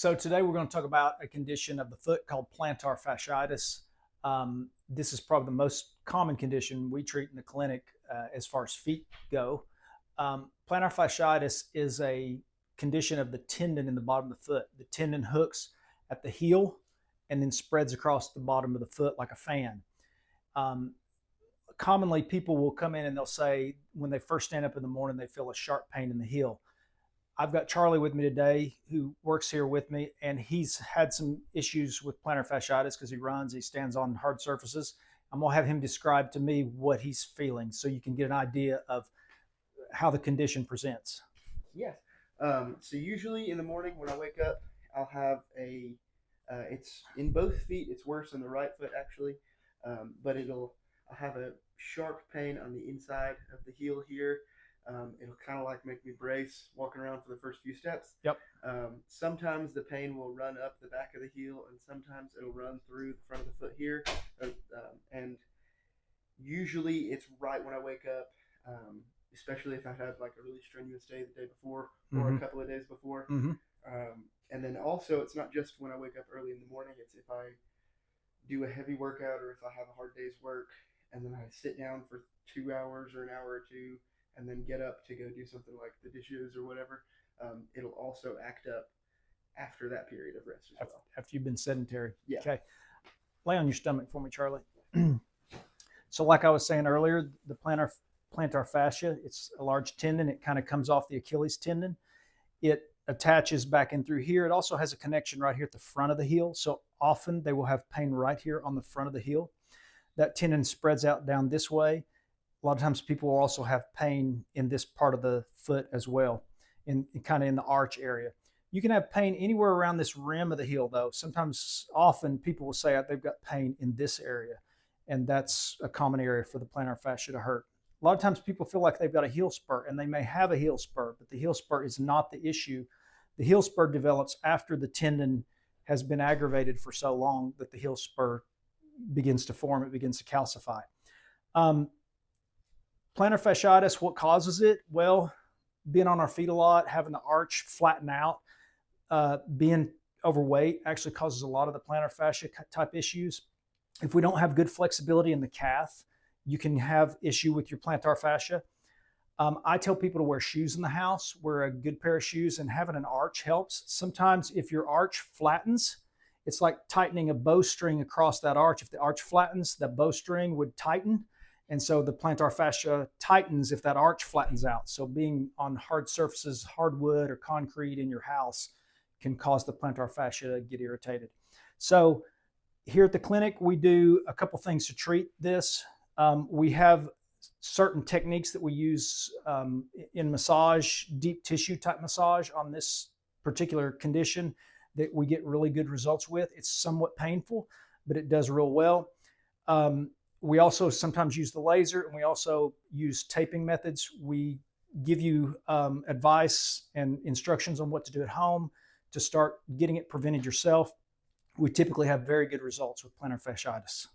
So today we're going to talk about a condition of the foot called plantar fasciitis. This is probably the most common condition we treat in the clinic as far as feet go. Plantar fasciitis is a condition of the tendon in the bottom of the foot. The tendon hooks at the heel and then spreads across the bottom of the foot like a fan. Commonly, people will come in and they'll say when they first stand up in the morning, they feel a sharp pain in the heel. I've got Charlie with me today who works here with me, and he's had some issues with plantar fasciitis because he runs, he stands on hard surfaces. I'm going to have him describe to me what he's feeling so you can get an idea of how the condition presents. Yes. So usually in the morning when I wake up, I'll have it's in both feet. It's worse on the right foot actually, but I'll have a sharp pain on the inside of the heel here. It'll kind of like make me brace walking around for the first few steps. Yep. Sometimes the pain will run up the back of the heel, and sometimes it'll run through the front of the foot here. And usually it's right when I wake up, especially if I've had like a really strenuous day the day before or a couple of days before. And then also it's not just when I wake up early in the morning, it's if I do a heavy workout or if I have a hard day's work and then I sit down for 2 hours or an hour or two and then get up to go do something like the dishes or whatever, it'll also act up after that period of rest as well. After you've been sedentary. Yeah. Okay. Lay on your stomach for me, Charlie. So like I was saying earlier, the plantar fascia, it's a large tendon. It kind of comes off the Achilles tendon. It attaches back in through here. It also has a connection right here at the front of the heel. So often they will have pain right here on the front of the heel. That tendon spreads out down this way. A lot of times people will also have pain in this part of the foot as well, kind of in the arch area. You can have pain anywhere around this rim of the heel though. Often people will say they've got pain in this area, and that's a common area for the plantar fascia to hurt. A lot of times people feel like they've got a heel spur, and they may have a heel spur, but the heel spur is not the issue. The heel spur develops after the tendon has been aggravated for so long that the heel spur begins to form, it begins to calcify. Plantar fasciitis, what causes it? Well, being on our feet a lot, having the arch flatten out, being overweight actually causes a lot of the plantar fascia type issues. If we don't have good flexibility in the calf, you can have issue with your plantar fascia. I tell people to wear shoes in the house, wear a good pair of shoes, and having an arch helps. Sometimes if your arch flattens, it's like tightening a bowstring across that arch. If the arch flattens, the bowstring would tighten. And so the plantar fascia tightens if that arch flattens out. So being on hard surfaces, hardwood or concrete in your house can cause the plantar fascia to get irritated. So here at the clinic, we do a couple things to treat this. We have certain techniques that we use in massage, deep tissue type massage on this particular condition that we get really good results with. It's somewhat painful, but it does real well. We also sometimes use the laser, and we also use taping methods. We give you advice and instructions on what to do at home to start getting it prevented yourself. We typically have very good results with plantar fasciitis.